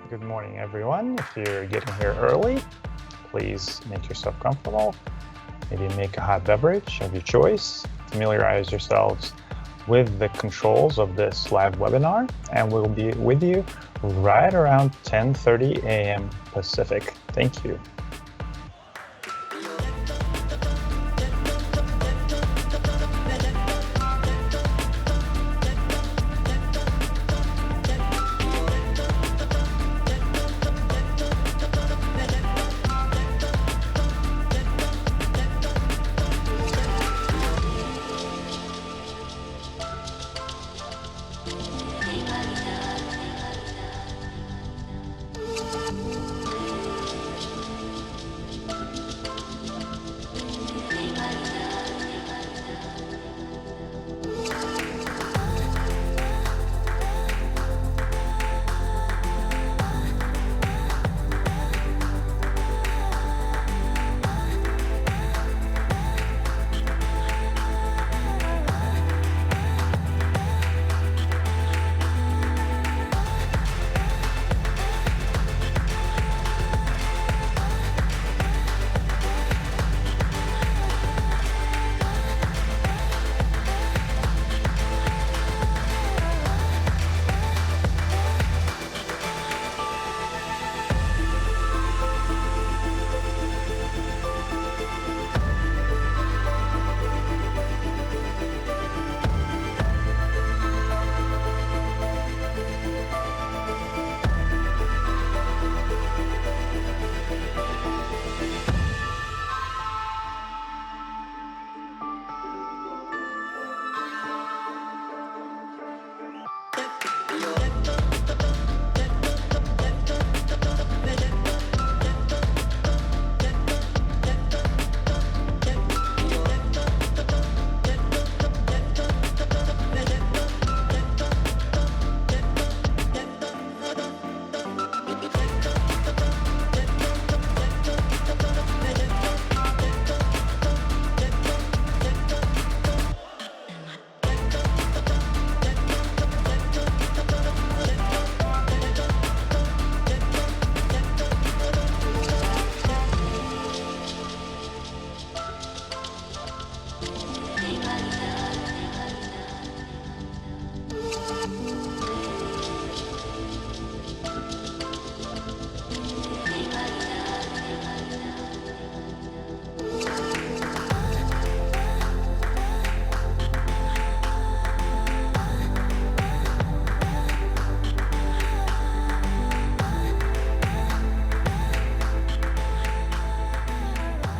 Good morning, everyone. If you're getting here early, please make yourself comfortable. Maybe make a hot beverage of your choice. Familiarize yourselves with the controls of this live webinar, and we'll be with you right around 10:30 a.m. Pacific. Thank you.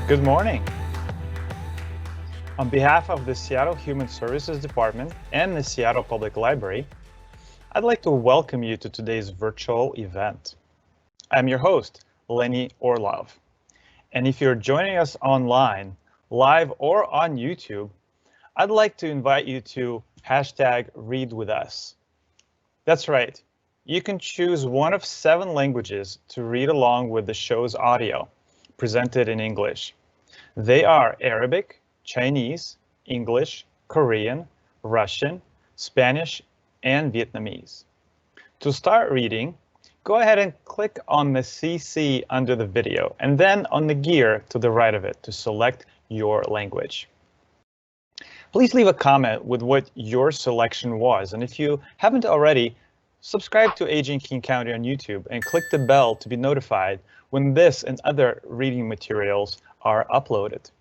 Good morning. On behalf of the Seattle Human Services Department and the Seattle Public Library, I'd like to welcome you to today's virtual event. I'm your host, Lenny Orlov. And if you're joining us online, live or on YouTube, I'd like to invite you to #ReadWithUs. That's right, you can choose one of 7 languages to read along with the show's audio, presented in English. They are Arabic, Chinese, English, Korean, Russian, Spanish, and Vietnamese. To start reading, go ahead and click on the CC under the video and then on the gear to the right of it to select your language. Please leave a comment with what your selection was, and if you haven't already, subscribe to Aging King County on YouTube and click the bell to be notified when this and other reading materials are uploaded.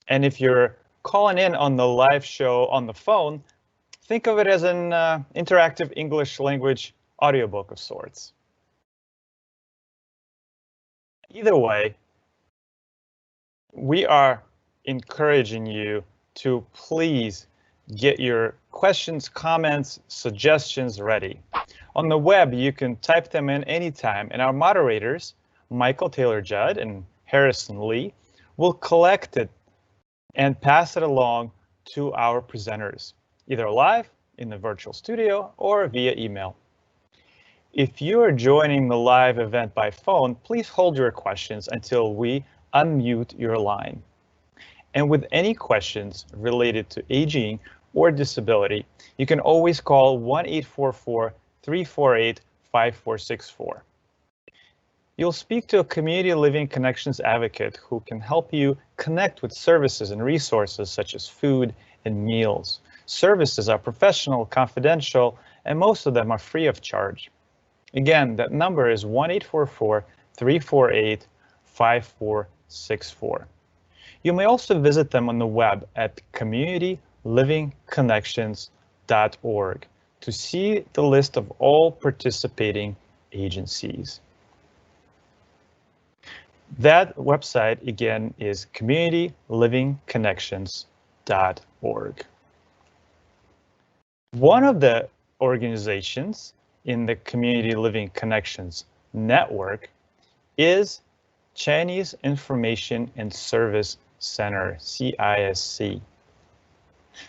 And if you're calling in on the live show on the phone, think of it as an interactive English language audiobook of sorts. Either way, we are encouraging you to please get your questions, comments, suggestions ready. On the web, you can type them in anytime, and our moderators, Michel Taylor-Judd and Harrison Lee, will collect it and pass it along to our presenters, either live in the virtual studio or via email. If you are joining the live event by phone, please hold your questions until we unmute your line. And with any questions related to aging or disability, you can always call 1-844-348-5464. You'll speak to a community living connections advocate who can help you connect with services and resources such as food and meals. Services are professional, confidential, and most of them are free of charge. Again, that number is 1-844-348-5464. You may also visit them on the web at communitylivingconnections.org to see the list of all participating agencies. That website, again, is communitylivingconnections.org. One of the organizations in the Community Living Connections network is Chinese Information and Service Center, CISC.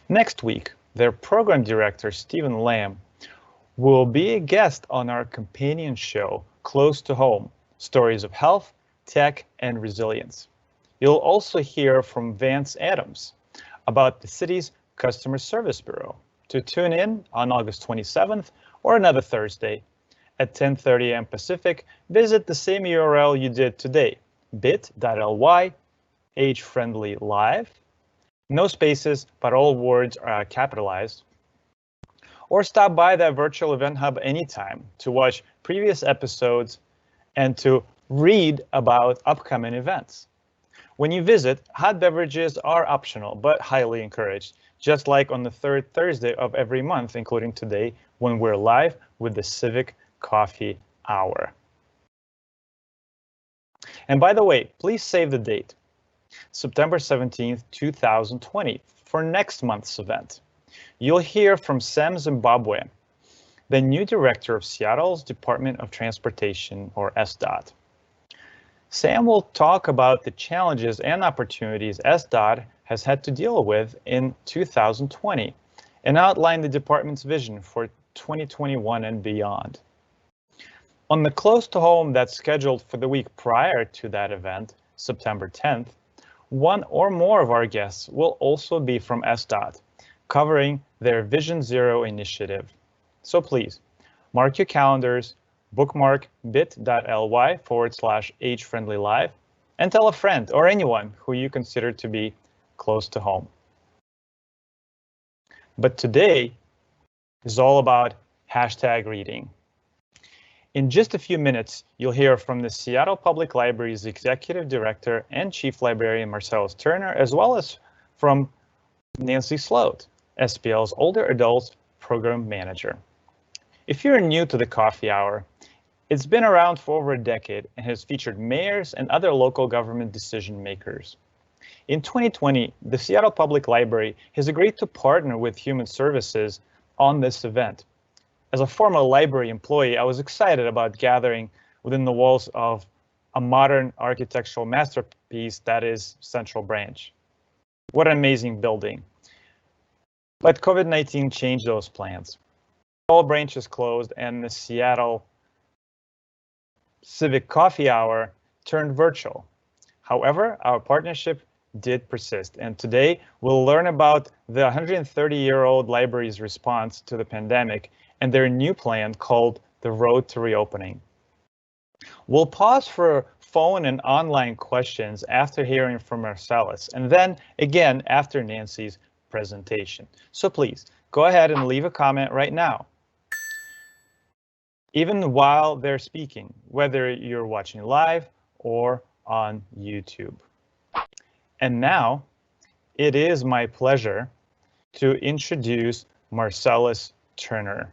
Next week, their program director, Stephen Lamb, will be a guest on our companion show, Close to Home, Stories of Health, Tech, and Resilience. You'll also hear from Vance Adams about the city's Customer Service Bureau. To tune in on August 27th or another Thursday at 10:30 a.m. Pacific, visit the same URL you did today, bit.ly/age-friendly-live. No spaces, but all words are capitalized. Or stop by that virtual event hub anytime to watch previous episodes and to read about upcoming events. When you visit, hot beverages are optional, but highly encouraged, just like on the third Thursday of every month, including today, when we're live with the Civic Coffee Hour. And by the way, please save the date, September 17th, 2020, for next month's event. You'll hear from Sam Zimbabwe, the new director of Seattle's Department of Transportation, or SDOT. Sam will talk about the challenges and opportunities SDOT has had to deal with in 2020 and outline the department's vision for 2021 and beyond. On the Close to Home that's scheduled for the week prior to that event, September 10th, one or more of our guests will also be from SDOT, covering their Vision Zero initiative. So please, mark your calendars, bookmark bit.ly/age-friendly-live, and tell a friend or anyone who you consider to be close to home. But today is all about #reading. In just a few minutes, you'll hear from the Seattle Public Library's Executive Director and Chief Librarian Marcellus Turner, as well as from nancy.slote, SPL's Older Adults Program Manager. If you're new to the Coffee Hour, it's been around for over a decade and has featured mayors and other local government decision makers. In 2020, the Seattle Public Library has agreed to partner with Human Services on this event. As a former library employee, I was excited about gathering within the walls of a modern architectural masterpiece that is Central Branch. What an amazing building. But COVID-19 changed those plans. All branches closed and the Seattle Civic Coffee Hour turned virtual. However, our partnership did persist, and today we'll learn about the 130-year-old library's response to the pandemic and their new plan called the Road to Reopening. We'll pause for phone and online questions after hearing from Marcellus, and then again after Nancy's presentation. So please, go ahead and leave a comment right now, even while they're speaking, whether you're watching live or on YouTube. And now, it is my pleasure to introduce Marcellus Turner.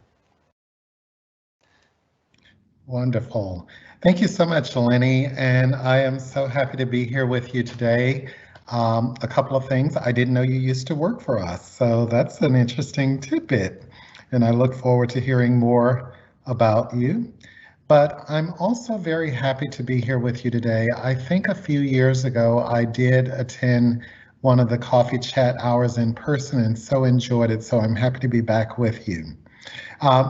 Wonderful. Thank you so much, Lenny, and I am so happy to be here with you today. A couple of things. I didn't know you used to work for us, so that's an interesting tidbit, and I look forward to hearing more about you. But I'm also very happy to be here with you today. I think a few years ago, I did attend one of the coffee chat hours in person and so enjoyed it, so I'm happy to be back with you.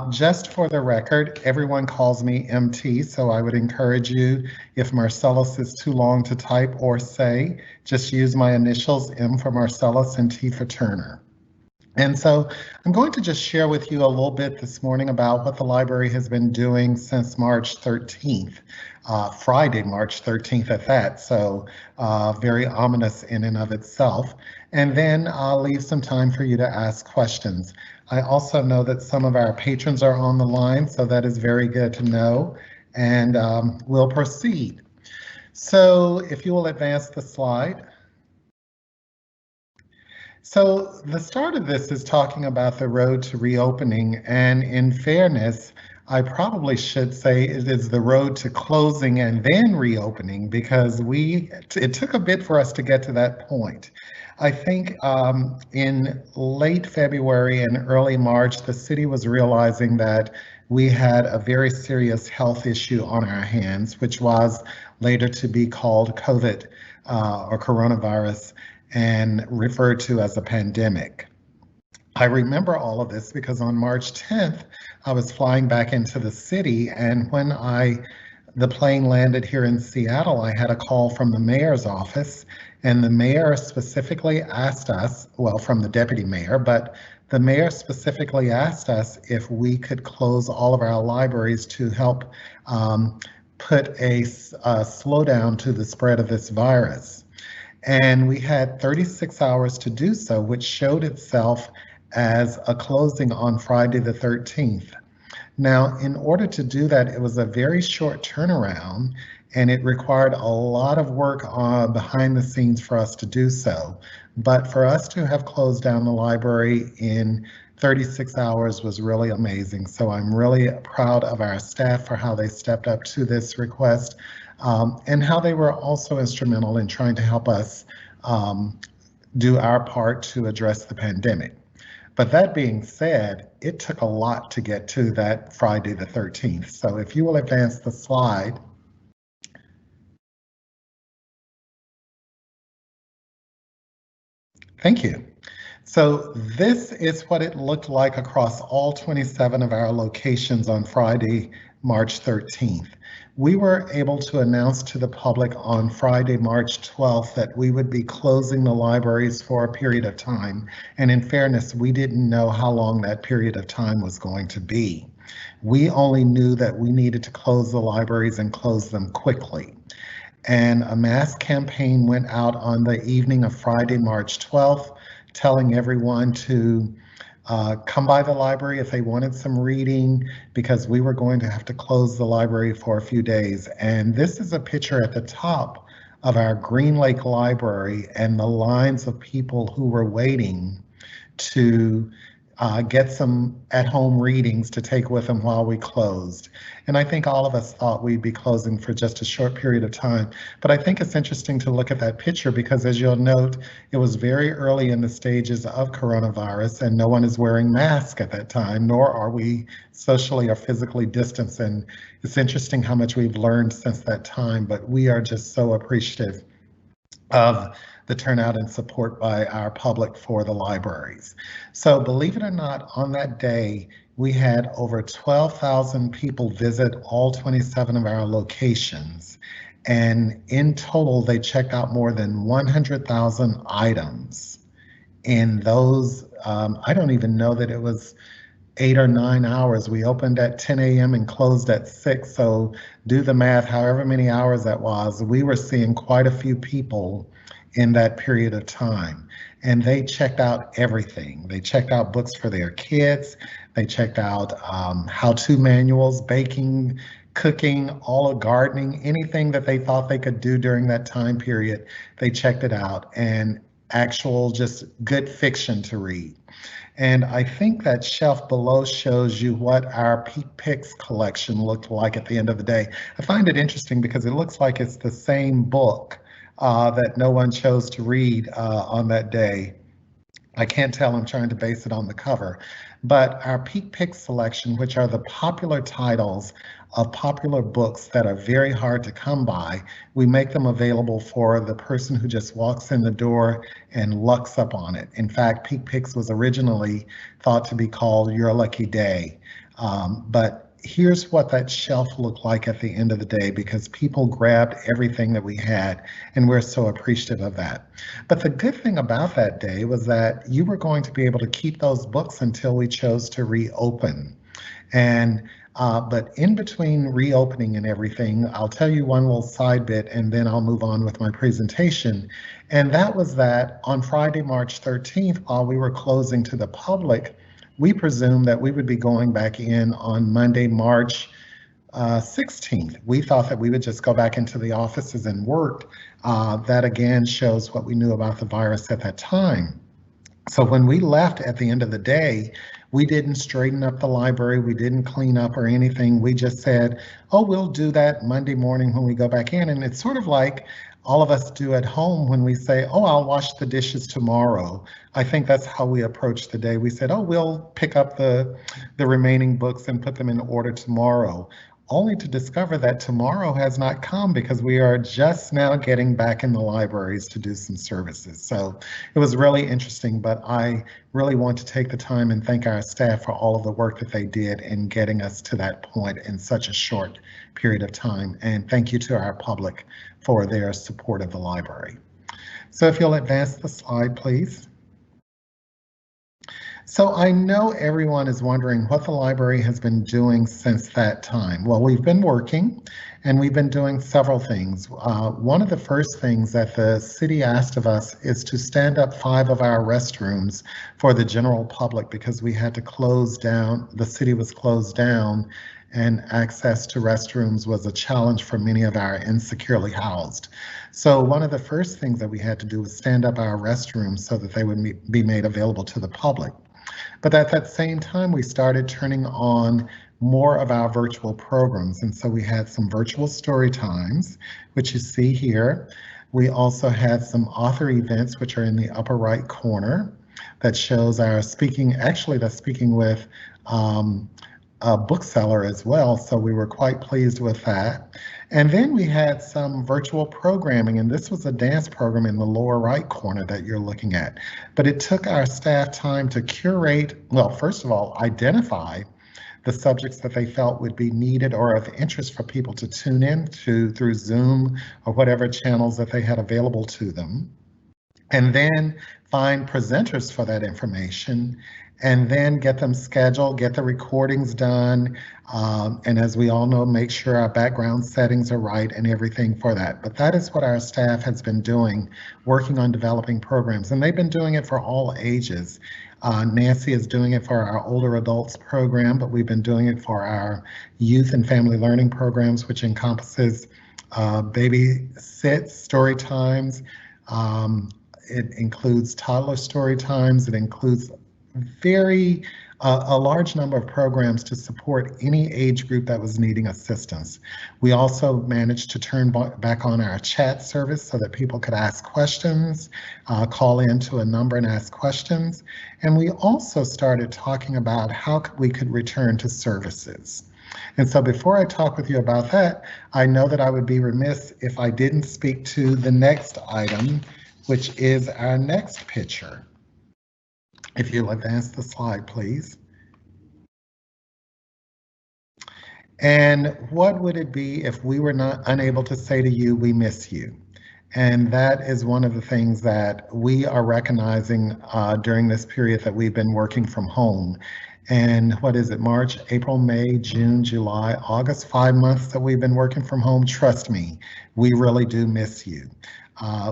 Just for the record, everyone calls me MT, so I would encourage you, if Marcellus is too long to type or say, just use my initials, M for Marcellus and T for Turner. And so I'm going to just share with you a little bit this morning about what the library has been doing since March 13th, Friday, March 13th at that. So very ominous in and of itself. And then I'll leave some time for you to ask questions. I also know that some of our patrons are on the line, so that is very good to know. And we'll proceed. So if you will advance the slide. So the start of this is talking about the road to reopening, and in fairness, I probably should say it is the road to closing and then reopening, because it took a bit for us to get to that point. I think in late February and early March, the city was realizing that we had a very serious health issue on our hands, which was later to be called COVID or coronavirus, and referred to as a pandemic. I remember all of this because on March 10th, I was flying back into the city, and when the plane landed here in Seattle, I had a call from the mayor's office, and the mayor specifically asked us, well, from the deputy mayor, but the mayor specifically asked us if we could close all of our libraries to help put a slowdown to the spread of this virus. And we had 36 hours to do so, which showed itself as a closing on Friday the 13th. Now, in order to do that, it was a very short turnaround, and it required a lot of work behind the scenes for us to do so. But for us to have closed down the library in 36 hours was really amazing. So I'm really proud of our staff for how they stepped up to this request. And how they were also instrumental in trying to help us do our part to address the pandemic. But that being said, it took a lot to get to that Friday the 13th. So if you will advance the slide. Thank you. So this is what it looked like across all 27 of our locations on Friday, March 13th. We were able to announce to the public on Friday, March 12th, that we would be closing the libraries for a period of time. And in fairness, we didn't know how long that period of time was going to be. We only knew that we needed to close the libraries and close them quickly. And a mass campaign went out on the evening of Friday, March 12th, telling everyone to come by the library if they wanted some reading, because we were going to have to close the library for a few days. And this is a picture at the top of our Green Lake Library and the lines of people who were waiting to get some at-home readings to take with them while we closed. And I think all of us thought we'd be closing for just a short period of time. But I think it's interesting to look at that picture because, as you'll note, it was very early in the stages of coronavirus, and no one is wearing masks at that time, nor are we socially or physically distanced. And it's interesting how much we've learned since that time, but we are just so appreciative of the turnout and support by our public for the libraries. So believe it or not, on that day, we had over 12,000 people visit all 27 of our locations. And in total, they checked out more than 100,000 items. In those, I don't even know that it was 8 or 9 hours. We opened at 10 a.m. and closed at 6. So do the math, however many hours that was, we were seeing quite a few people in that period of time. And they checked out everything. They checked out books for their kids. They checked out how-to manuals, baking, cooking, all of gardening, anything that they thought they could do during that time period. They checked it out, and actual just good fiction to read. And I think that shelf below shows you what our Peak Picks collection looked like at the end of the day. I find it interesting because it looks like it's the same book that no one chose to read on that day. I can't tell, I'm trying to base it on the cover. But our Peak Picks selection, which are the popular titles of popular books that are very hard to come by, we make them available for the person who just walks in the door and lucks up on it. In fact, Peak Picks was originally thought to be called Your Lucky Day. But here's what that shelf looked like at the end of the day, because people grabbed everything that we had, and we're so appreciative of that. But the good thing about that day was that you were going to be able to keep those books until we chose to reopen. And but in between reopening and everything, I'll tell you one little side bit and then I'll move on with my presentation. And that was that on Friday, March 13th, while we were closing to the public, we presumed that we would be going back in on Monday, March 16th. We thought that we would just go back into the offices and work. That again shows what we knew about the virus at that time. So when we left at the end of the day, we didn't straighten up the library, we didn't clean up or anything. We just said, oh, we'll do that Monday morning when we go back in. And it's sort of like all of us do at home when we say, oh, I'll wash the dishes tomorrow. I think that's how we approached the day. We said, oh, we'll pick up the remaining books and put them in order tomorrow, only to discover that tomorrow has not come because we are just now getting back in the libraries to do some services. So it was really interesting, but I really want to take the time and thank our staff for all of the work that they did in getting us to that point in such a short period of time. And thank you to our public for their support of the library. So if you'll advance the slide, please. So I know everyone is wondering what the library has been doing since that time. Well, we've been working and we've been doing several things. One of the first things that the city asked of us is to stand up 5 of our restrooms for the general public because we had to close down, the city was closed down, and access to restrooms was a challenge for many of our insecurely housed. So one of the first things that we had to do was stand up our restrooms so that they would be made available to the public. But at that same time, we started turning on more of our virtual programs. And so we had some virtual story times, which you see here. We also had some author events, which are in the upper right corner, that shows our speaking, actually that's speaking with a bookseller as well. So we were quite pleased with that. And then we had some virtual programming, and this was a dance program in the lower right corner that you're looking at. But it took our staff time to curate, well, first of all, identify the subjects that they felt would be needed or of interest for people to tune in to through Zoom or whatever channels that they had available to them. And then find presenters for that information, and then get them scheduled, get the recordings done, and as we all know, make sure our background settings are right and everything for that. But that is what our staff has been doing, working on developing programs, and they've been doing it for all ages. Nancy is doing it for our older adults program, but we've been doing it for our youth and family learning programs, which encompasses baby sits, story times. It includes toddler story times. It includes a large number of programs to support any age group that was needing assistance. We also managed to turn back on our chat service so that people could ask questions, call into a number and ask questions. And we also started talking about how we could return to services. And so before I talk with you about that, I know that I would be remiss if I didn't speak to the next item, which is our next picture. If you'll advance the slide, please. And what would it be if we were not unable to say to you, we miss you? And that is one of the things that we are recognizing during this period that we've been working from home. And what is it, March, April, May, June, July, August, 5 months that we've been working from home. Trust me, we really do miss you.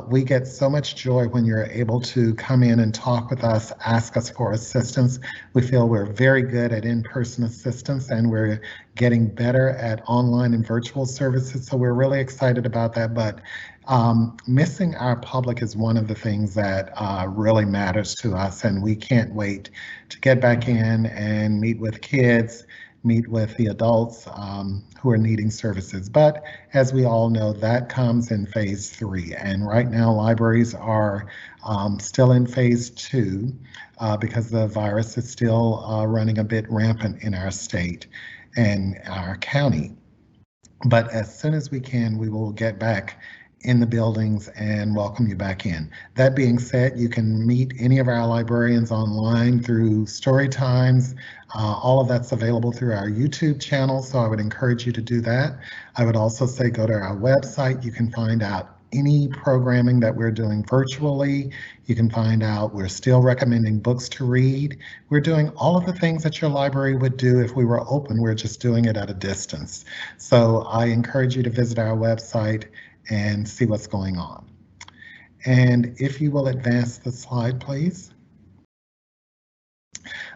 We get so much joy when you're able to come in and talk with us, ask us for assistance. We feel we're very good at in-person assistance, and we're getting better at online and virtual services. So we're really excited about that. But missing our public is one of the things that really matters to us, and we can't wait to get back in and meet with kids, meet with the adults who are needing services. But as we all know, that comes in phase 3. And right now, libraries are still in phase 2 because the virus is still running a bit rampant in our state and our county. But as soon as we can, we will get back in the buildings and welcome you back in. That being said, you can meet any of our librarians online through story times. All of that's available through our YouTube channel, so I would encourage you to do that. I would also say go to our website. You can find out any programming that we're doing virtually. You can find out we're still recommending books to read. We're doing all of the things that your library would do if we were open. We're just doing it at a distance. So I encourage you to visit our website and see what's going on. And if you will advance the slide, please.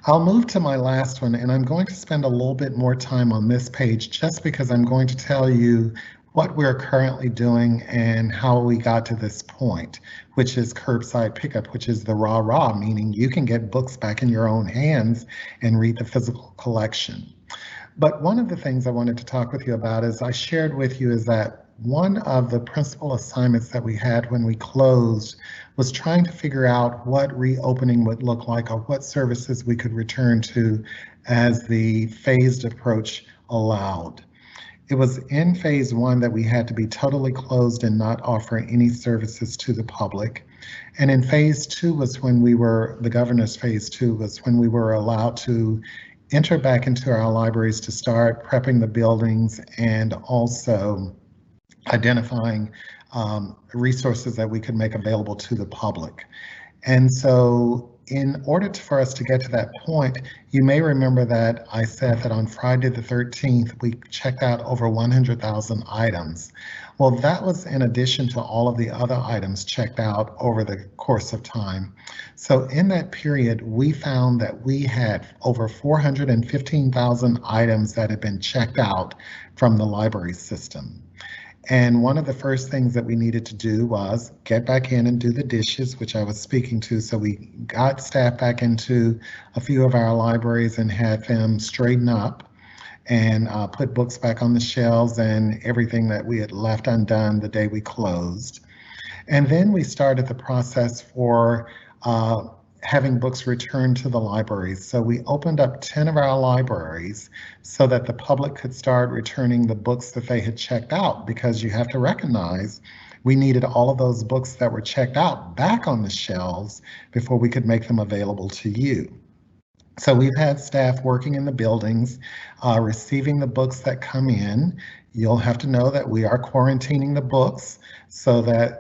I'll move to my last one, and I'm going to spend a little bit more time on this page just because I'm going to tell you what we're currently doing and how we got to this point, which is curbside pickup, which is the rah-rah, meaning you can get books back in your own hands and read the physical collection. But one of the things I wanted to talk with you about, as I shared with you, is that one of the principal assignments that we had when we closed was trying to figure out what reopening would look like or what services we could return to as the phased approach allowed. It was in phase one that we had to be totally closed and not offer any services to the public. And in phase two was when we were, the governor's phase two was when we were allowed to enter back into our libraries to start prepping the buildings and also identifying resources that we could make available to the public. And so in order for us to get to that point, you may remember that I said that on Friday the 13th, we checked out over 100,000 items. Well, that was in addition to all of the other items checked out over the course of time. So in that period, we found that we had over 415,000 items that had been checked out from the library system. And one of the first things that we needed to do was get back in and do the dishes, which I was speaking to. So we got staff back into a few of our libraries and had them straighten up and put books back on the shelves and everything that we had left undone the day we closed. And then we started the process for having books returned to the libraries. So we opened up 10 of our libraries so that the public could start returning the books that they had checked out, because you have to recognize we needed all of those books that were checked out back on the shelves before we could make them available to you. So we've had staff working in the buildings, receiving the books that come in. You'll have to know that we are quarantining the books so that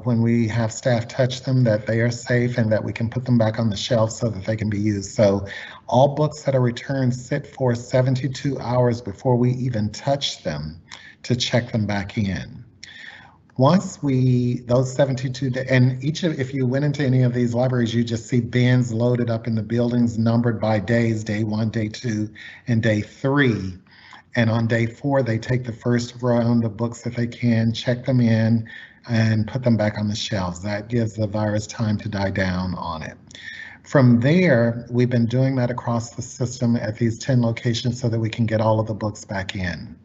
when we have staff touch them, that they are safe and that we can put them back on the shelf so that they can be used. So all books that are returned sit for 72 hours before we even touch them to check them back in. Once those 72, and if you went into any of these libraries, you just see bins loaded up in the buildings numbered by days, day 1, day 2, and day 3. And on day 4, they take the first round of books that they can, check them in, and put them back on the shelves. That gives the virus time to die down on it. From there, we've been doing that across the system at these 10 locations so that we can get all of the books back in.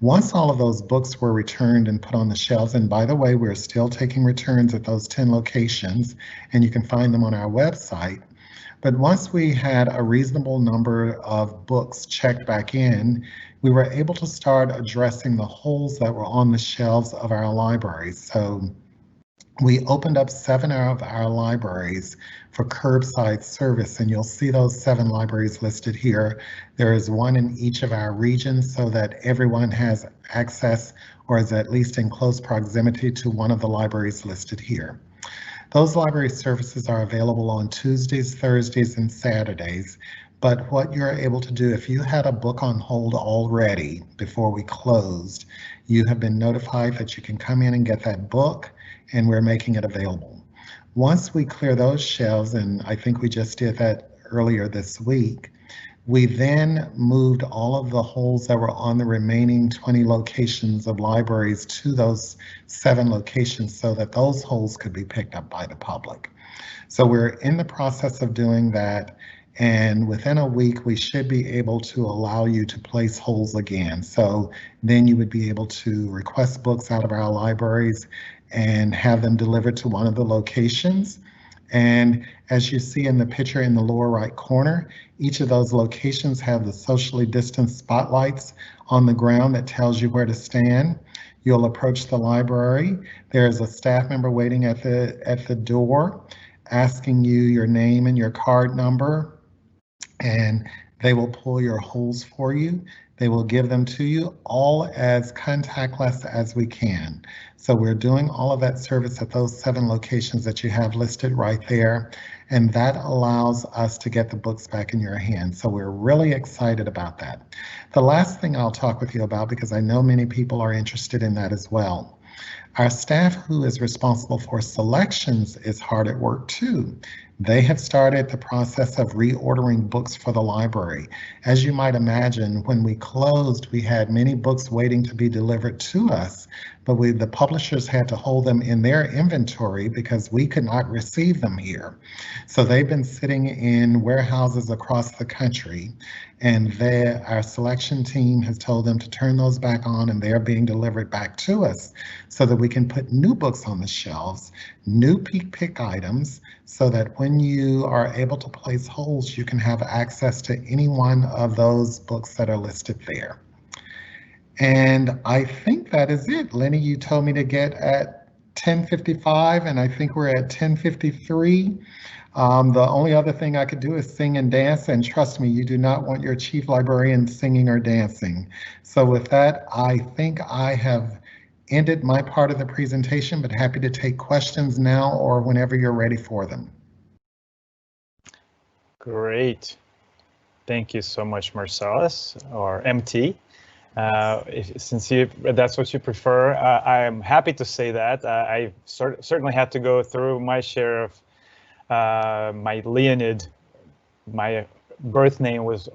Once all of those books were returned and put on the shelves, and by the way, we're still taking returns at those 10 locations, and you can find them on our website. But once we had a reasonable number of books checked back in, we were able to start addressing the holes that were on the shelves of our libraries. So we opened up 7 of our libraries for curbside service, and you'll see those 7 libraries listed here. There is one in each of our regions so that everyone has access or is at least in close proximity to one of the libraries listed here. Those library services are available on Tuesdays, Thursdays, and Saturdays. But what you're able to do, if you had a book on hold already before we closed, you have been notified that you can come in and get that book, and we're making it available. Once we clear those shelves, and I think we just did that earlier this week, we then moved all of the holes that were on the remaining 20 locations of libraries to those 7 locations so that those holes could be picked up by the public. So we're in the process of doing that, and within a week we should be able to allow you to place holes again. So then you would be able to request books out of our libraries and have them delivered to one of the locations. And as you see in the picture in the lower right corner, each of those locations have the socially distanced spotlights on the ground that tells you where to stand. You'll approach the library. There's a staff member waiting at the door asking you your name and your card number, and they will pull your holds for you. They will give them to you all as contactless as we can. So we're doing all of that service at those 7 locations that you have listed right there. And that allows us to get the books back in your hands. So we're really excited about that. The last thing I'll talk with you about, because I know many people are interested in that as well. Our staff who is responsible for selections is hard at work too. They have started the process of reordering books for the library. As you might imagine, when we closed, we had many books waiting to be delivered to us, but the publishers had to hold them in their inventory because we could not receive them here. So they've been sitting in warehouses across the country, and our selection team has told them to turn those back on, and they're being delivered back to us so that we can put new books on the shelves, new peak pick items, so that when you are able to place holds, you can have access to any one of those books that are listed there. And I think that is it. Lenny, you told me to get at 10:55, and I think we're at 10:53. The only other thing I could do is sing and dance, and trust me, you do not want your chief librarian singing or dancing. So with that, I think I have ended my part of the presentation, but happy to take questions now or whenever you're ready for them. Great. Thank you so much, Marcellus, or MT. Since that's what you prefer, I am happy to say that. I certainly had to go through my share of my Leonid. My birth name was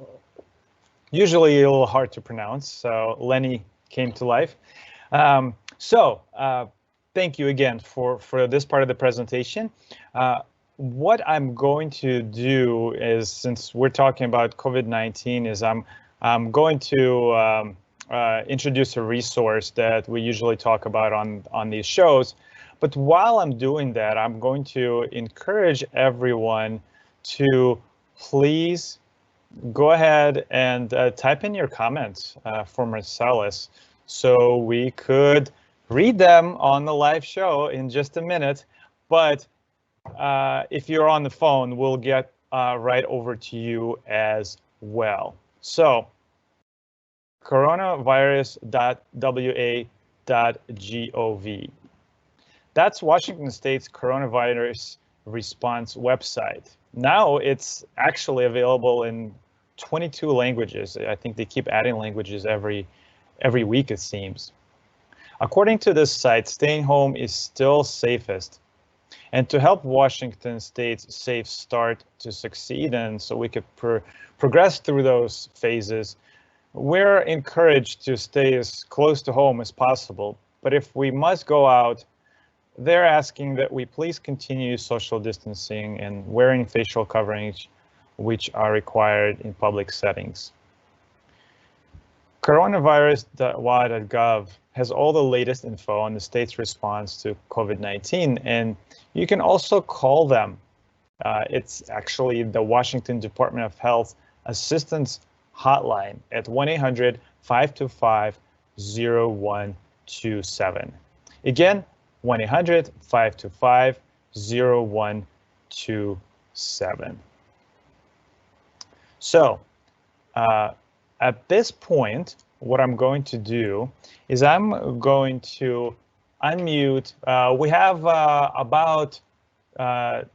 usually a little hard to pronounce, so Lenny came to life. Thank you again for this part of the presentation. What I'm going to do is, since we're talking about COVID-19, is I'm going to introduce a resource that we usually talk about on these shows. But while I'm doing that, I'm going to encourage everyone to please go ahead and type in your comments for Marcellus, so we could read them on the live show in just a minute. But if you're on the phone, we'll get right over to you as well. So coronavirus.wa.gov. That's Washington State's coronavirus response website. Now it's actually available in 22 languages. I think they keep adding languages every week, it seems. According to this site, staying home is still safest. And to help Washington State's safe start to succeed, and so we could progress through those phases, we're encouraged to stay as close to home as possible. But if we must go out, they're asking that we please continue social distancing and wearing facial coverings, which are required in public settings. Coronavirus.wa.gov has all the latest info on the state's response to COVID-19, and you can also call them. It's actually the Washington Department of Health Assistance Hotline at 1-800-525-0127. Again, 1-800-525-0127. So at this point, what I'm going to do is I'm going to unmute. We have about 9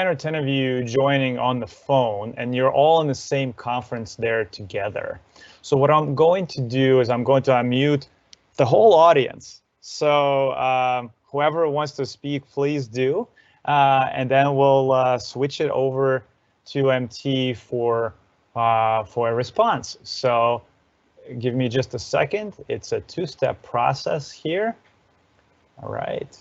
or 10 of you joining on the phone, and you're all in the same conference there together. So what I'm going to do is I'm going to unmute the whole audience. So whoever wants to speak, please do. And then we'll switch it over to MT for a response. So give me just a second. It's a 2-step process here. All right.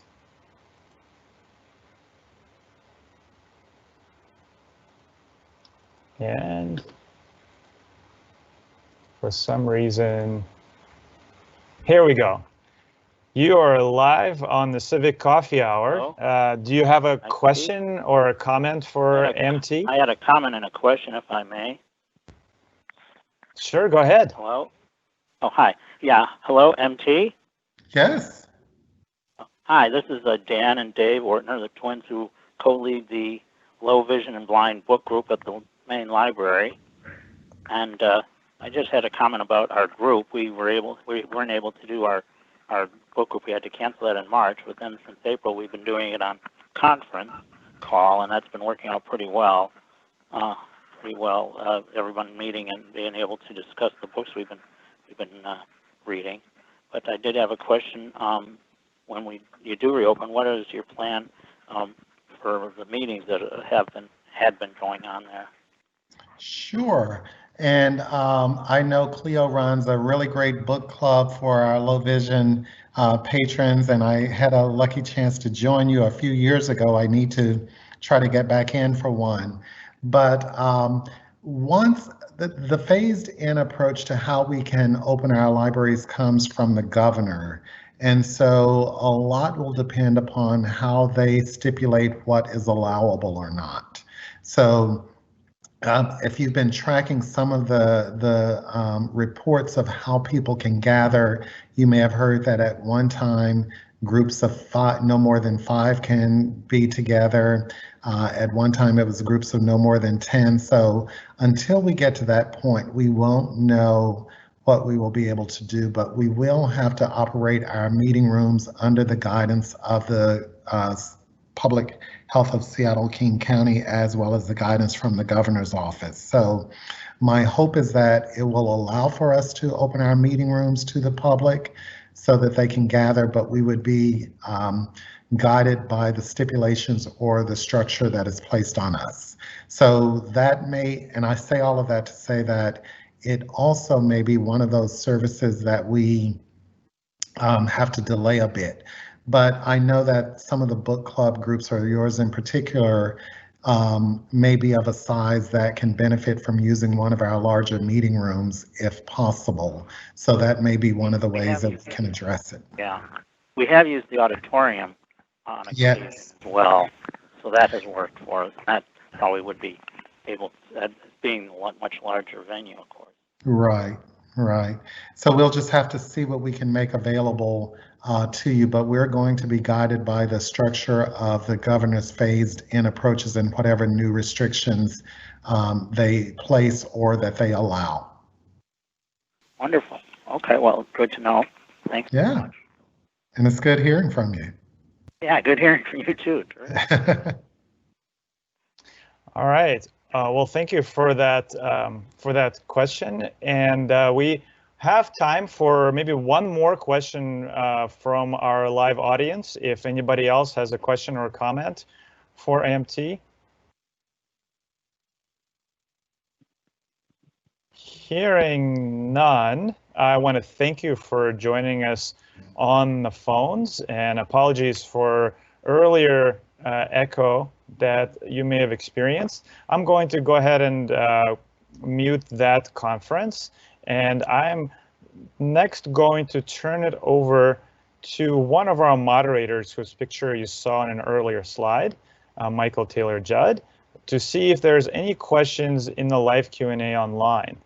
And for some reason, here we go. You are live on the Civic Coffee Hour. Do you have a question or a comment for MT? I had a comment and a question, if I may. Sure, go ahead. Hello. Oh, hi. Yeah. Hello, MT. Yes. Hi, this is Dan and Dave Ortner, the twins who co-lead the low vision and blind book group at the main library. And I just had a comment about our group. We weren't able to do our book group. We had to cancel that in March, but then since April we've been doing it on conference call, and that's been working out pretty well. Everyone meeting and being able to discuss the books we've been reading. But I did have a question. When you do reopen, what is your plan for the meetings that had been going on there? Sure. And I know Cleo runs a really great book club for our low vision patrons, and I had a lucky chance to join you a few years ago. I need to try to get back in for one. But once the phased in approach to how we can open our libraries comes from the governor. And so a lot will depend upon how they stipulate what is allowable or not. So if you've been tracking some of the reports of how people can gather, you may have heard that at one time groups of five, no more than 5 can be together. At one time it was groups of no more than 10. So until we get to that point, we won't know what we will be able to do, but we will have to operate our meeting rooms under the guidance of the Public Health of Seattle-King County, as well as the guidance from the governor's office. So my hope is that it will allow for us to open our meeting rooms to the public so that they can gather, but we would be guided by the stipulations or the structure that is placed on us. So that may, and I say all of that to say that it also may be one of those services that we have to delay a bit. But I know that some of the book club groups, or yours in particular, may be of a size that can benefit from using one of our larger meeting rooms if possible. So that may be one of the ways that we can address it. Yeah, we have used the auditorium on occasion as well, so that has worked for us. That probably would be able to, being a much larger venue, of course. Right, right. So we'll just have to see what we can make available to you, but we're going to be guided by the structure of the governor's phased in approaches and whatever new restrictions they place or that they allow. Wonderful. Okay, well, good to know. Thanks so much. And it's good hearing from you. Yeah, good hearing from you too. All right. Well, thank you for that question, and we have time for maybe one more question from our live audience. If anybody else has a question or a comment for AMT. Hearing none, I want to thank you for joining us on the phones, and apologies for earlier echo that you may have experienced. I'm going to go ahead and mute that conference, and I'm next going to turn it over to one of our moderators whose picture you saw in an earlier slide, Michel Taylor-Judd, to see if there's any questions in the live Q&A online.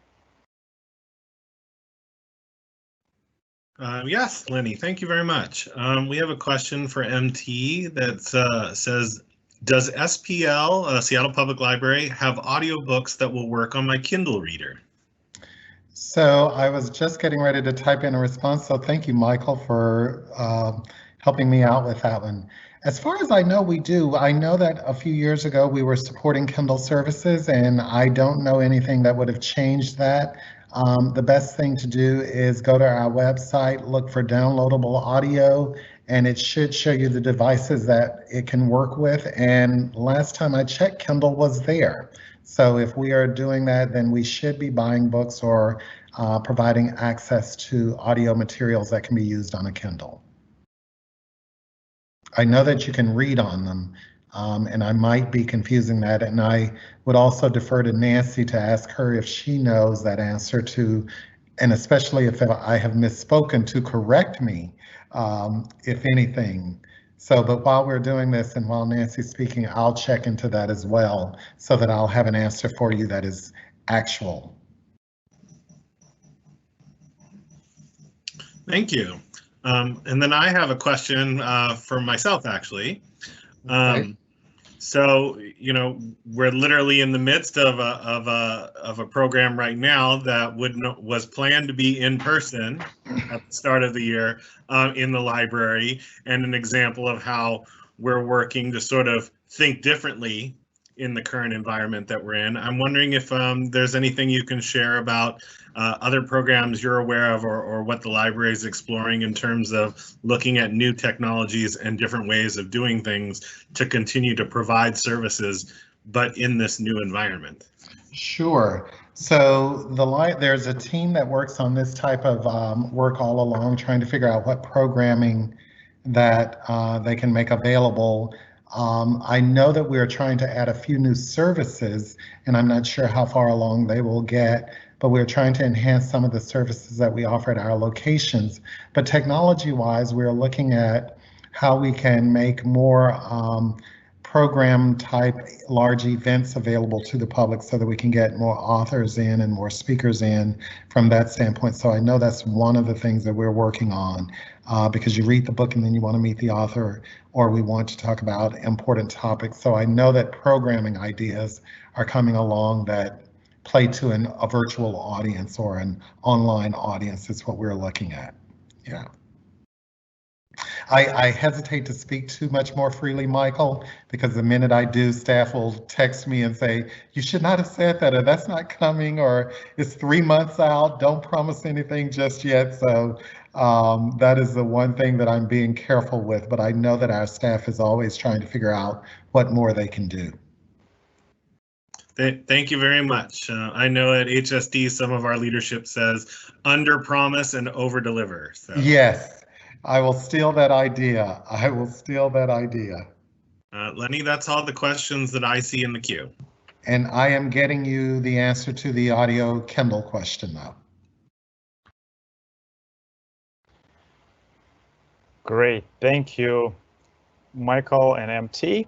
Yes, Lenny, thank you very much. We have a question for MT that says, does SPL, Seattle Public Library, have audiobooks that will work on my Kindle reader? So I was just getting ready to type in a response, so thank you, Michael, for helping me out with that one. As far as I know, we do. I know that a few years ago we were supporting Kindle services, and I don't know anything that would have changed that. The best thing to do is go to our website, look for downloadable audio, and it should show you the devices that it can work with. And last time I checked, Kindle was there. So if we are doing that, then we should be buying books or providing access to audio materials that can be used on a Kindle. I know that you can read on them, and I might be confusing that. And I would also defer to Nancy to ask her if she knows that answer to, and especially if I have misspoken, to correct me, if anything. So, but while we're doing this and while Nancy's speaking, I'll check into that as well so that I'll have an answer for you that is actual. Thank you. And then I have a question for myself, actually. Okay. So, we're literally in the midst of a program right now that was planned to be in person at the start of the year in the library, and an example of how we're working to sort of think differently in the current environment that we're in. I'm wondering if there's anything you can share about other programs you're aware of, or what the library is exploring in terms of looking at new technologies and different ways of doing things to continue to provide services, but in this new environment. Sure. So there's a team that works on this type of work all along, trying to figure out what programming that they can make available. I know that we're trying to add a few new services, and I'm not sure how far along they will get, but we're trying to enhance some of the services that we offer at our locations. But technology-wise, we're looking at how we can make more program type large events available to the public so that we can get more authors in and more speakers in from that standpoint. So I know that's one of the things that we're working on, because you read the book and then you want to meet the author, or we want to talk about important topics. So I know that programming ideas are coming along that play to a virtual audience or an online audience is what we're looking at. Yeah. I hesitate to speak too much more freely, Michael, because the minute I do, staff will text me and say, you should not have said that, or that's not coming, or it's 3 months out, don't promise anything just yet. So that is the one thing that I'm being careful with, but I know that our staff is always trying to figure out what more they can do. Thank you very much. I know at HSD, some of our leadership says under promise and over deliver. So. Yes. I will steal that idea. I will steal that idea. Lenny, that's all the questions that I see in the queue. And I am getting you the answer to the audio Kindle question now. Great, thank you, Michael and MT.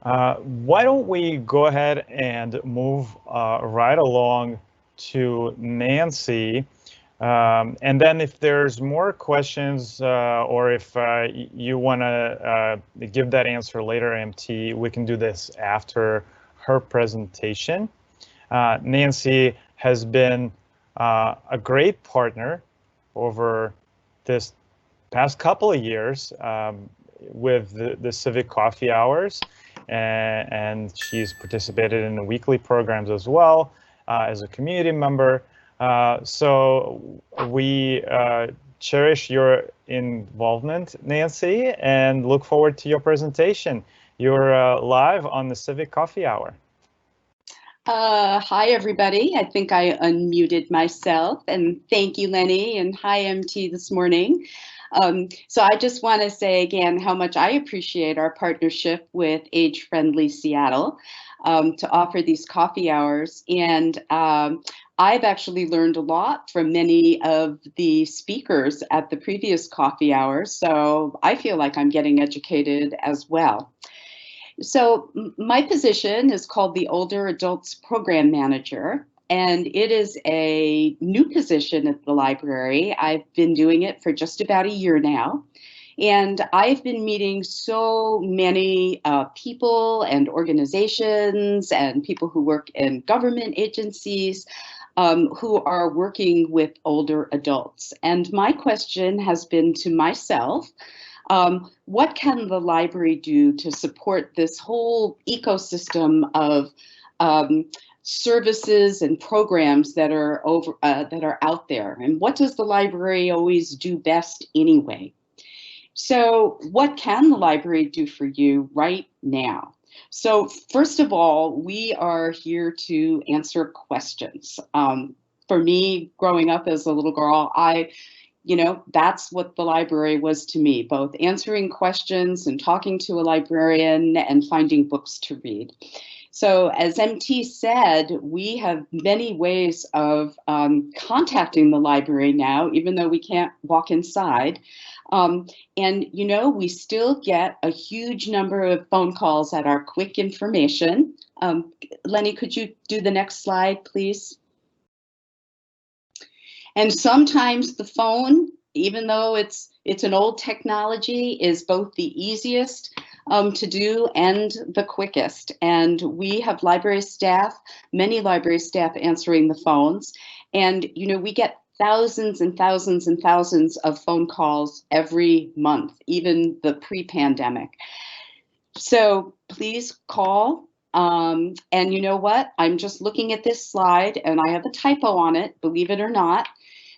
Why don't we go ahead and move right along to Nancy. And then if there's more questions or if you want to give that answer later, MT, we can do this after her presentation. Nancy has been a great partner over this past couple of years with the Civic Coffee Hours, and she's participated in the weekly programs as well as a community member. So we cherish your involvement, Nancy, and look forward to your presentation. You're live on the Civic Coffee Hour. Hi, everybody. I think I unmuted myself, and thank you, Lenny, and hi, MT, this morning. So I just want to say again how much I appreciate our partnership with Age Friendly Seattle to offer these coffee hours. And I've actually learned a lot from many of the speakers at the previous coffee hours, so I feel like I'm getting educated as well. So my position is called the Older Adults Program Manager, and it is a new position at the library. I've been doing it for just about a year now. And I've been meeting so many people and organizations and people who work in government agencies who are working with older adults. And my question has been to myself, what can the library do to support this whole ecosystem of services and programs that are out there? And what does the library always do best anyway? So what can the library do for you right now? So first of all, we are here to answer questions. For me, growing up as a little girl, that's what the library was to me, both answering questions and talking to a librarian and finding books to read. So as MT said, we have many ways of contacting the library now, even though we can't walk inside. And, we still get a huge number of phone calls at our quick information. Lenny, could you do the next slide, please? And sometimes the phone even though it's an old technology, is both the easiest to do and the quickest. And we have library staff, many library staff answering the phones. And, you know, we get thousands and thousands and thousands of phone calls every month, even the pre-pandemic. So please call. And you know what? I'm just looking at this slide and I have a typo on it, believe it or not.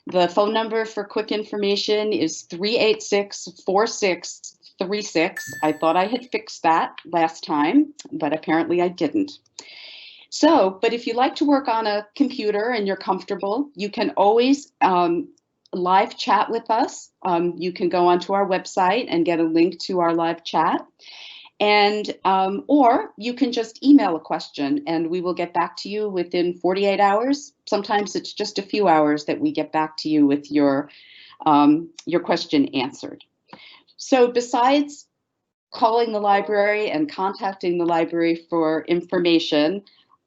The phone number for quick information is 386-4636. I thought I had fixed that last time, but apparently I didn't. So, but if you like to work on a computer and you're comfortable, you can always live chat with us. You can go onto our website and get a link to our live chat. And or you can just email a question and we will get back to you within 48 hours. Sometimes it's just a few hours that we get back to you with your question answered. So besides calling the library and contacting the library for information,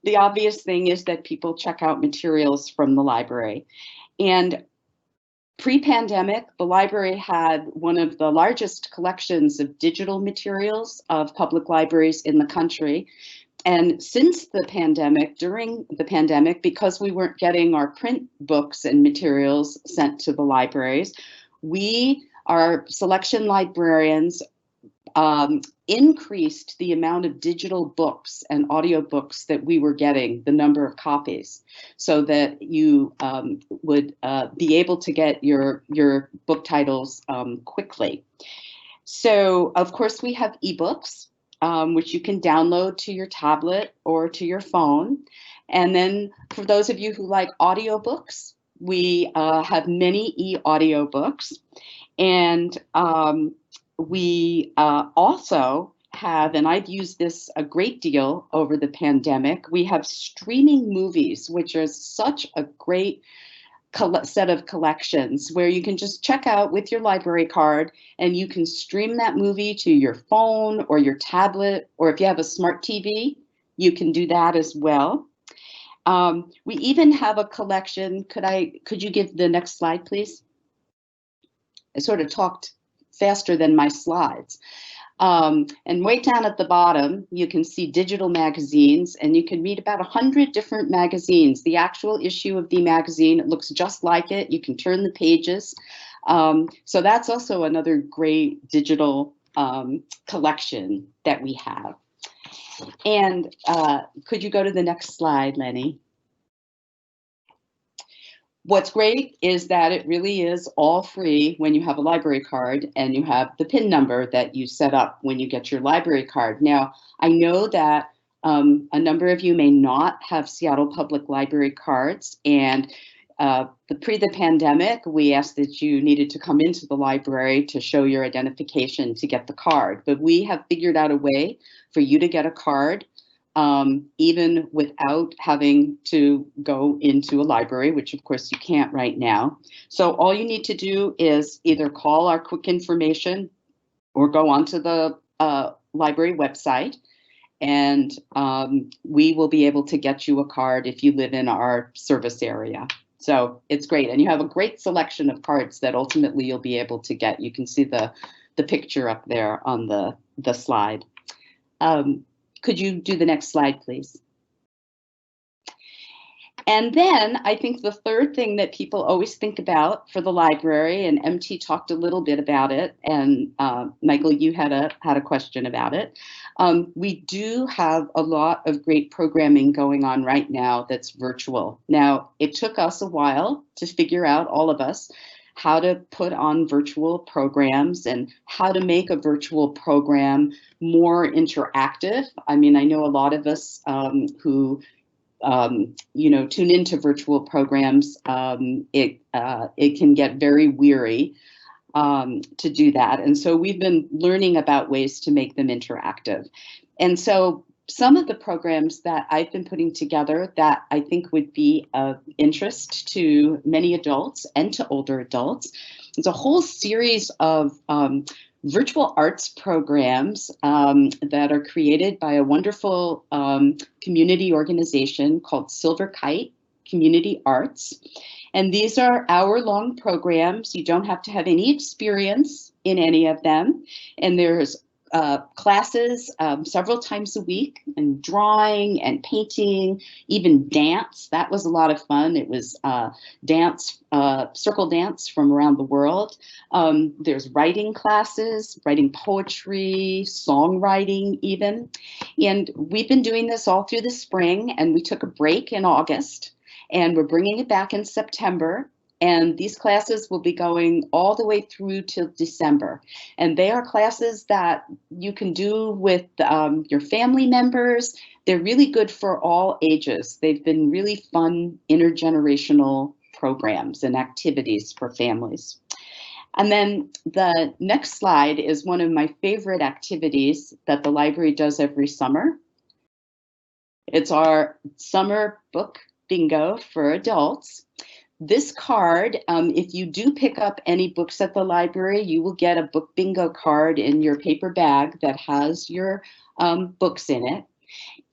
the obvious thing is that people check out materials from the library. And pre-pandemic, the library had one of the largest collections of digital materials of public libraries in the country. And since the pandemic, during the pandemic, because we weren't getting our print books and materials sent to the libraries, our selection librarians, increased the amount of digital books and audiobooks that we were getting, the number of copies, so that you would be able to get your book titles quickly. So, of course, we have ebooks, which you can download to your tablet or to your phone. And then for those of you who like audiobooks, we have many e-audiobooks. And we also have, and I've used this a great deal over the pandemic, we have streaming movies, which are such a great set of collections where you can just check out with your library card and you can stream that movie to your phone or your tablet, or if you have a smart TV, you can do that as well. We even have a collection. Could you give the next slide, please? I sort of talked faster than my slides. And way down at the bottom, you can see digital magazines, and you can read about 100 different magazines. The actual issue of the magazine, it looks just like it. You can turn the pages. So that's also another great digital collection that we have. And could you go to the next slide, Lenny? What's great is that it really is all free when you have a library card and you have the PIN number that you set up when you get your library card. Now, I know that a number of you may not have Seattle Public Library cards, and pre the pandemic, we asked that you needed to come into the library to show your identification to get the card. But we have figured out a way for you to get a card even without having to go into a library, which of course you can't right now. So all you need to do is either call our quick information or go onto the library website, and we will be able to get you a card if you live in our service area. So it's great, and you have a great selection of cards that ultimately you'll be able to get. You can see the picture up there on the slide. Could you do the next slide, please? And then I think the third thing that people always think about for the library, and MT talked a little bit about it, and Michael, you had a question about it. We do have a lot of great programming going on right now that's virtual. Now, it took us a while to figure out, all of us, how to put on virtual programs and how to make a virtual program more interactive. I mean, I know a lot of us who tune into virtual programs, it can get very weary to do that. And so we've been learning about ways to make them interactive. And so some of the programs that I've been putting together that I think would be of interest to many adults and to older adults, there's a whole series of virtual arts programs that are created by a wonderful community organization called Silver Kite Community Arts. And these are hour-long programs. You don't have to have any experience in any of them. And there's classes several times a week, and drawing and painting, even dance. That was a lot of fun. It was dance, circle dance from around the world. There's writing classes, writing poetry, songwriting even. And we've been doing this all through the spring, and we took a break in August, and we're bringing it back in September. And these classes will be going all the way through till December. And they are classes that you can do with your family members. They're really good for all ages. They've been really fun intergenerational programs and activities for families. And then the next slide is one of my favorite activities that the library does every summer. It's our summer book bingo for adults. This card, if you do pick up any books at the library, you will get a book bingo card in your paper bag that has your books in it.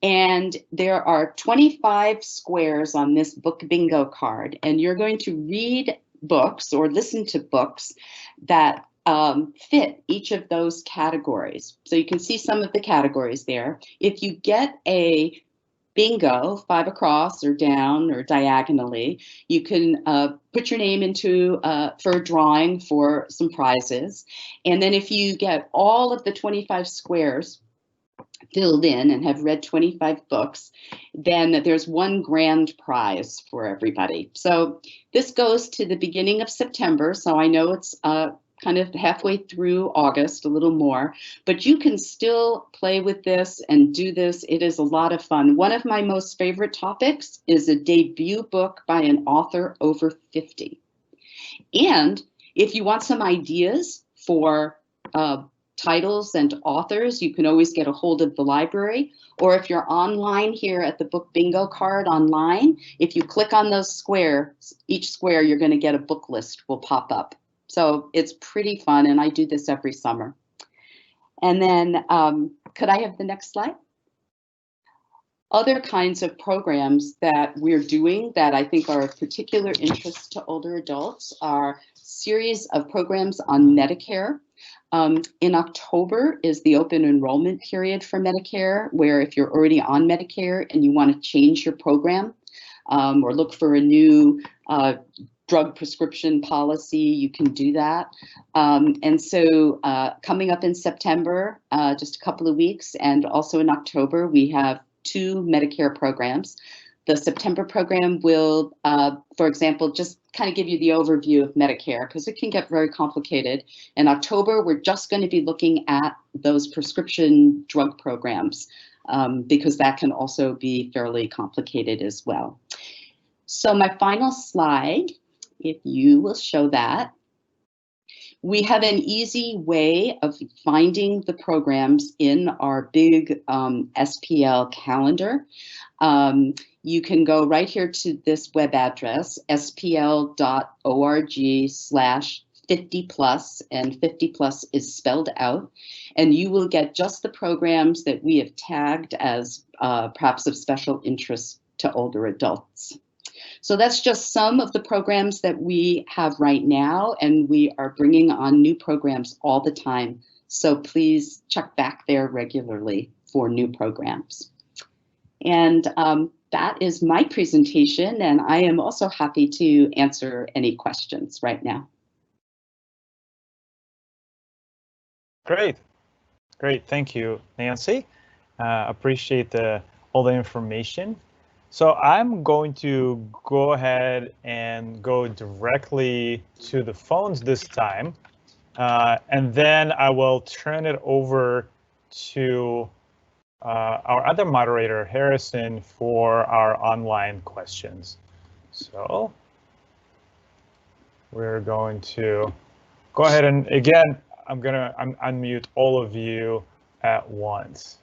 And there are 25 squares on this book bingo card, and you're going to read books or listen to books that fit each of those categories. So you can see some of the categories there. If you get a bingo, 5 across or down or diagonally, you can put your name into for a drawing for some prizes. And then if you get all of the 25 squares filled in and have read 25 books, then there's one grand prize for everybody. So this goes to the beginning of September. So I know it's kind of halfway through August, a little more, but you can still play with this and do this. It is a lot of fun. One of my most favorite topics is a debut book by an author over 50. And if you want some ideas for titles and authors, you can always get a hold of the library. Or if you're online here at the book bingo card online, if you click on those squares, each square you're going to get a book list will pop up. So it's pretty fun, and I do this every summer. And then could I have the next slide? Other kinds of programs that we're doing that I think are of particular interest to older adults are series of programs on Medicare. In October is the open enrollment period for Medicare, where if you're already on Medicare and you want to change your program or look for a new drug prescription policy, you can do that. And so coming up in September, just a couple of weeks, and also in October, we have 2 Medicare programs. The September program will, for example, just kind of give you the overview of Medicare, because it can get very complicated. In October, we're just going to be looking at those prescription drug programs, because that can also be fairly complicated as well. So my final slide, if you will show that. We have an easy way of finding the programs in our big SPL calendar. You can go right here to this web address, spl.org/50+, and 50+ is spelled out, and you will get just the programs that we have tagged as perhaps of special interest to older adults. So that's just some of the programs that we have right now, and we are bringing on new programs all the time. So please check back there regularly for new programs. And that is my presentation, and I am also happy to answer any questions right now. Great. Thank you, Nancy. Appreciate all the information. So I'm going to go ahead and go directly to the phones this time, and then I will turn it over to our other moderator, Harrison, for our online questions. So we're going to go ahead and, again, I'm gonna unmute all of you at once.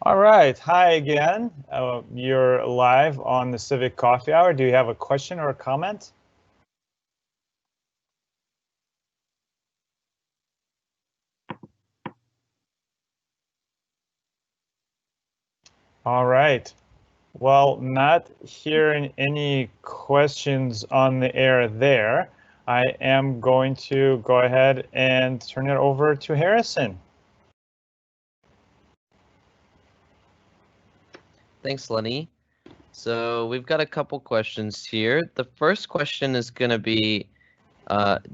All right, hi again. You're live on the Civic Coffee Hour. Do you have a question or a comment? All right. Well, not hearing any questions on the air there, I am going to go ahead and turn it over to Harrison. Thanks, Lenny. So we've got a couple questions here. The first question is going to be,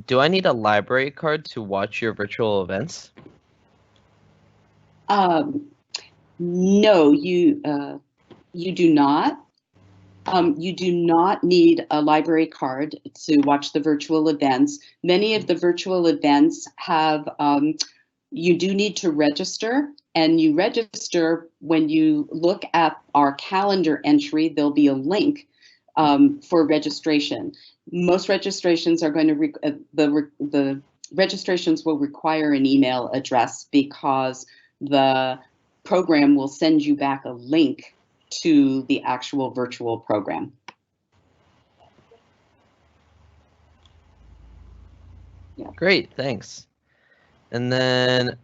do I need a library card to watch your virtual events? No, you do not. You do not need a library card to watch the virtual events. Many of the virtual events have, you do need to register, and you register when you look at our calendar entry. There'll be a link for registration. Most registrations are going to, the registrations will require an email address because the program will send you back a link to the actual virtual program. Yeah. Great, thanks. And then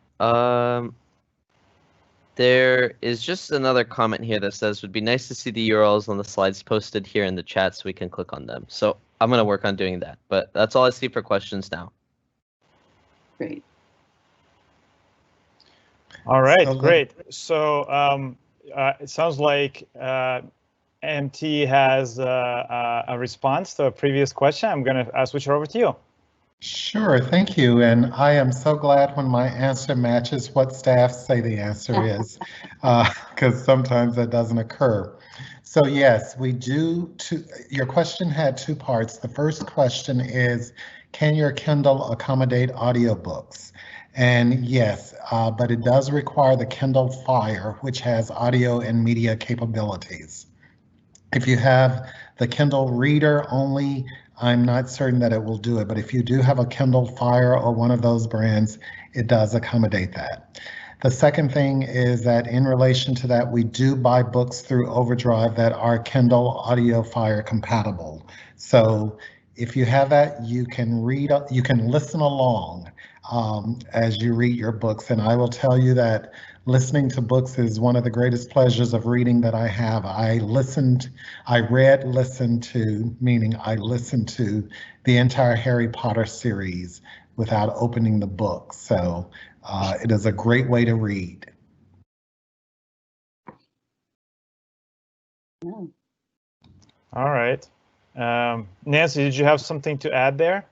there is just another comment here that says, would be nice to see the URLs on the slides posted here in the chat so we can click on them. So I'm going to work on doing that, but that's all I see for questions now. Great. All right, great. So it sounds like MT has a response to a previous question. I'm going to switch it over to you. Sure, thank you. And I am so glad when my answer matches what staff say the answer is, because sometimes that doesn't occur. So yes, we do. Your question had two parts. The first question is, can your Kindle accommodate audiobooks? And yes, but it does require the Kindle Fire, which has audio and media capabilities. If you have the Kindle Reader only, I'm not certain that it will do it, but if you do have a Kindle Fire or one of those brands, it does accommodate that. The second thing is that in relation to that, we do buy books through Overdrive that are Kindle Audio Fire compatible. So if you have that, you can listen along as you read your books. And I will tell you that listening to books is one of the greatest pleasures of reading that I have. I listened to the entire Harry Potter series without opening the book. So it is a great way to read. All right. Nancy, did you have something to add there?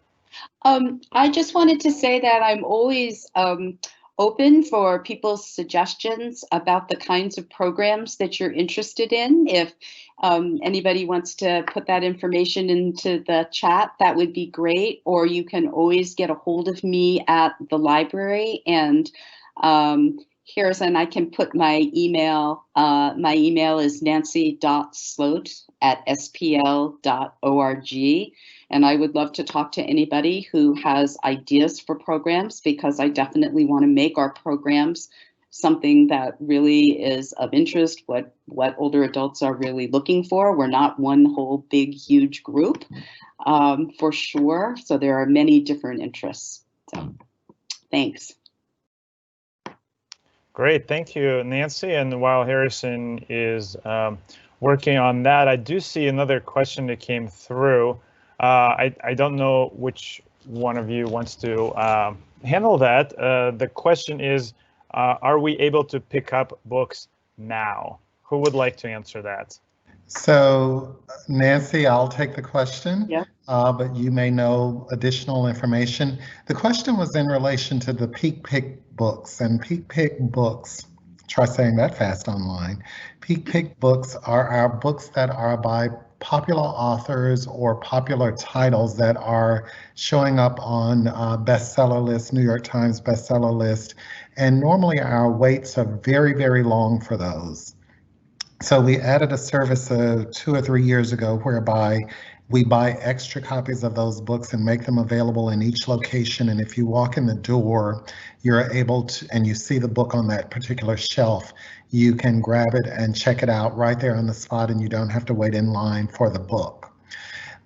I just wanted to say that I'm always open for people's suggestions about the kinds of programs that you're interested in. If anybody wants to put that information into the chat, that would be great. Or you can always get a hold of me at the library. And Harrison, I can put my email. My email is nancy.slote@spl.org. And I would love to talk to anybody who has ideas for programs, because I definitely want to make our programs something that really is of interest, what older adults are really looking for. We're not one whole big, huge group, for sure. So there are many different interests. So thanks. Great, thank you, Nancy. And while Harrison is working on that, I do see another question that came through. I don't know which one of you wants to handle that. The question is, are we able to pick up books now? Who would like to answer that? So Nancy, I'll take the question, yeah. But you may know additional information. The question was in relation to the Peak Pick books, and Peak Pick books, try saying that fast online. Peak Pick books are our books that are by popular authors or popular titles that are showing up on bestseller lists, New York Times bestseller list. And normally our waits are very, very long for those. So we added a service 2 or 3 years ago whereby we buy extra copies of those books and make them available in each location. And if you walk in the door, you're able to, and you see the book on that particular shelf, you can grab it and check it out right there on the spot, and you don't have to wait in line for the book.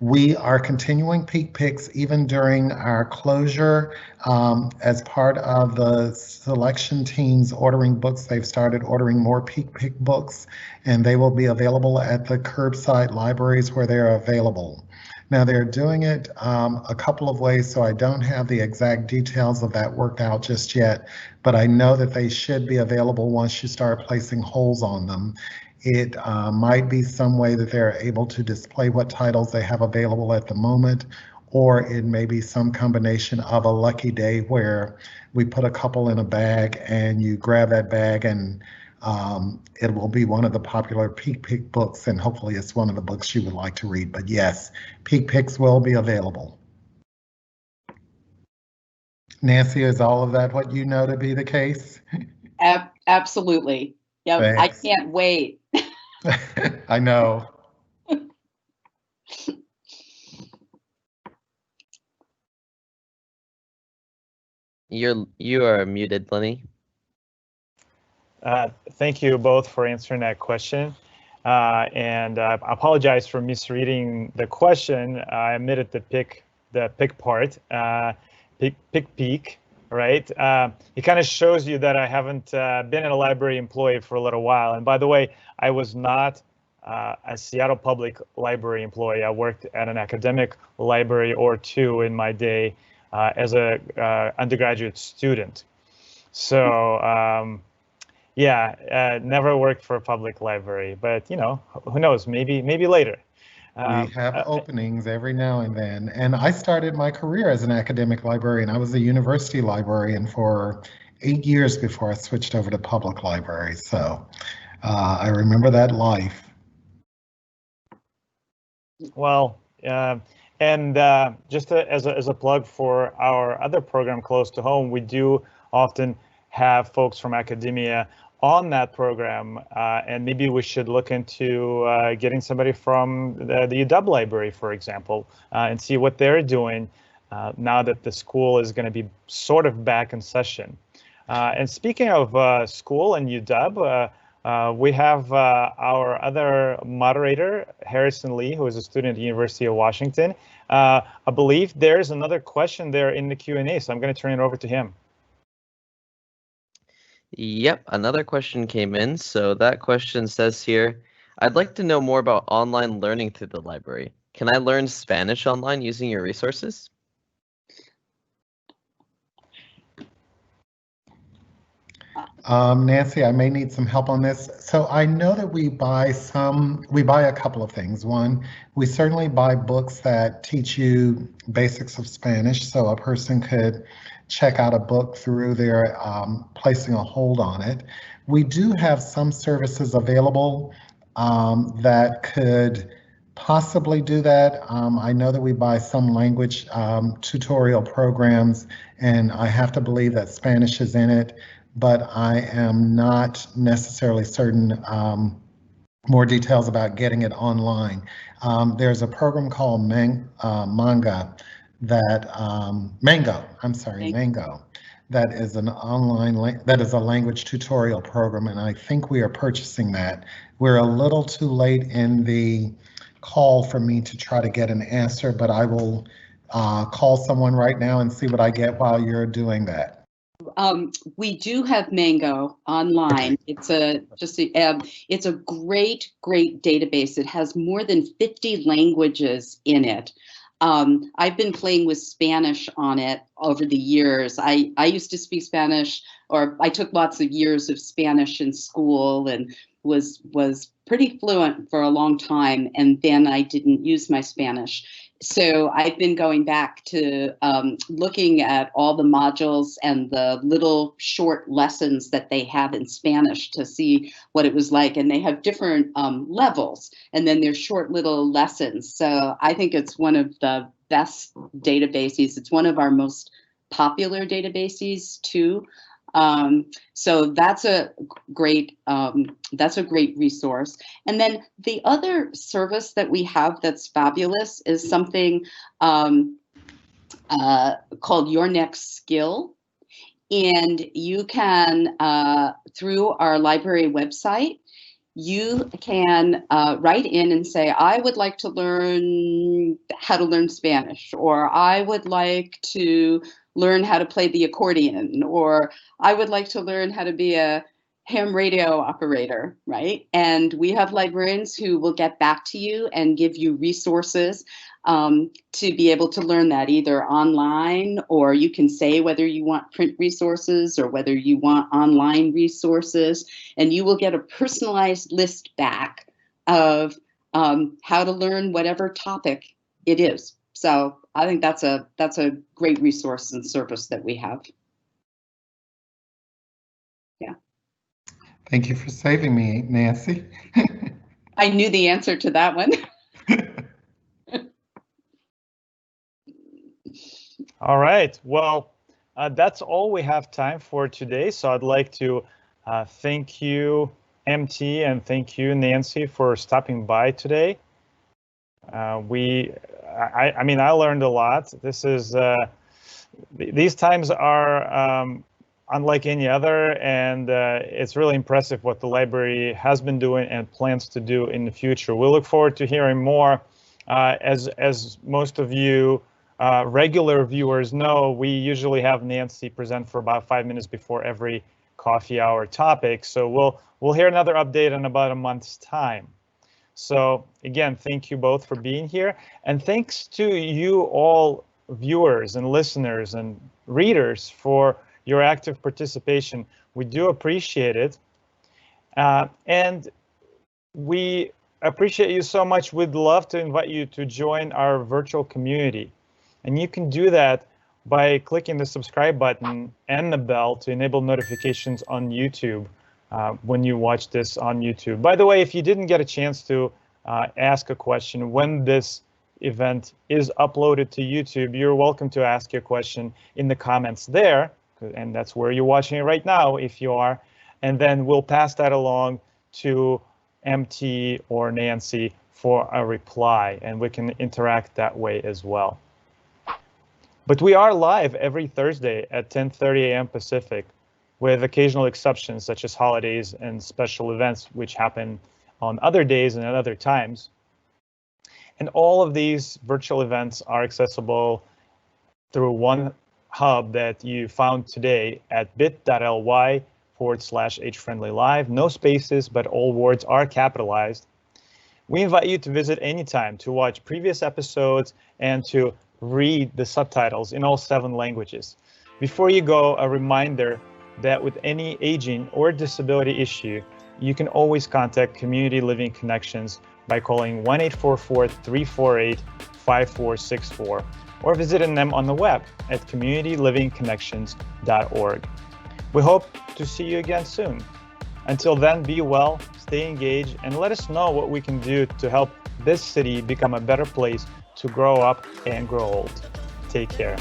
We are continuing Peak Picks even during our closure. As part of the selection teams ordering books, they've started ordering more Peak Pick books, and they will be available at the curbside libraries where they're available. Now they're doing it a couple of ways, so I don't have the exact details of that worked out just yet, but I know that they should be available once you start placing holds on them. It might be some way that they're able to display what titles they have available at the moment, or it may be some combination of a lucky day where we put a couple in a bag and you grab that bag and it will be one of the popular Peak Pick books, and hopefully it's one of the books you would like to read. But yes, Peak Picks will be available. Nancy, is all of that what you know to be the case? Absolutely. Yeah, I can't wait. I know. You are muted, Lenny. Thank you both for answering that question. And I apologize for misreading the question. I omitted the pick part, peak, right? It kind of shows you that I haven't been a library employee for a little while. And by the way, I was not a Seattle Public Library employee. I worked at an academic library or two in my day as a undergraduate student. So yeah, never worked for a public library, but you know, who knows, maybe later. We have openings every now and then. And I started my career as an academic librarian. I was a university librarian for 8 years before I switched over to public library. So I remember that life. Well, and just as a plug for our other program close to home, we do often have folks from academia on that program, and maybe we should look into getting somebody from the UW library, for example, and see what they're doing now that the school is going to be sort of back in session. And speaking of school and UW, we have our other moderator, Harrison Lee, who is a student at the University of Washington. I believe there's another question there in the Q&A, so I'm going to turn it over to him. Yep, another question came in. So that question says here, I'd like to know more about online learning through the library. Can I learn Spanish online using your resources? Nancy, I may need some help on this. So I know that we buy a couple of things. One, we certainly buy books that teach you basics of Spanish, so a person could check out a book through their placing a hold on it. We do have some services available that could possibly do that. I know that we buy some language tutorial programs, and I have to believe that Spanish is in it, but I am not necessarily certain more details about getting it online. There's a program called Mango, that is an online, that is a language tutorial program, and I think we are purchasing that. We're a little too late in the call for me to try to get an answer, but I will call someone right now and see what I get while you're doing that. We do have Mango online. It's a great database. It has more than 50 languages in it. I've been playing with Spanish on it over the years. I used to speak Spanish, or I took lots of years of Spanish in school and was pretty fluent for a long time, and then I didn't use my Spanish. So I've been going back to looking at all the modules and the little short lessons that they have in Spanish to see what it was like. And they have different levels, and then there's short little lessons. So I think it's one of the best databases. It's one of our most popular databases too. So that's a great resource. And then the other service that we have that's fabulous is something called Your Next Skill. And you can, through our library website, you can write in and say, I would like to learn how to learn Spanish, or I would like to learn how to play the accordion, or I would like to learn how to be a ham radio operator, right? And we have librarians who will get back to you and give you resources to be able to learn that either online, or you can say whether you want print resources or whether you want online resources, and you will get a personalized list back of how to learn whatever topic it is. So I think that's a great resource and service that we have. Yeah. Thank you for saving me, Nancy. I knew the answer to that one. All right. Well, that's all we have time for today. So I'd like to thank you, MT, and thank you, Nancy, for stopping by today. I mean, I learned a lot. This is these times are unlike any other, and it's really impressive what the library has been doing and plans to do in the future. We look forward to hearing more. As most of you regular viewers know, we usually have Nancy present for about 5 minutes before every coffee hour topic. So we'll hear another update in about a month's time. So again, thank you both for being here, and thanks to you all viewers and listeners and readers for your active participation. We do appreciate it, and we appreciate you so much. We'd love to invite you to join our virtual community, and you can do that by clicking the subscribe button and the bell to enable notifications on YouTube when you watch this on YouTube. By the way, if you didn't get a chance to ask a question when this event is uploaded to YouTube, you're welcome to ask your question in the comments there, and that's where you're watching it right now if you are, and then we'll pass that along to MT or Nancy for a reply, and we can interact that way as well. But we are live every Thursday at 10:30 a.m. Pacific, with occasional exceptions such as holidays and special events which happen on other days and at other times. And all of these virtual events are accessible through one hub that you found today at bit.ly/hfriendlylive. No spaces, but all words are capitalized. We invite you to visit anytime to watch previous episodes and to read the subtitles in all 7 languages. Before you go, a reminder that with any aging or disability issue, you can always contact Community Living Connections by calling 1-844-348-5464 or visiting them on the web at communitylivingconnections.org. We hope to see you again soon. Until then, be well, stay engaged, and let us know what we can do to help this city become a better place to grow up and grow old. Take care.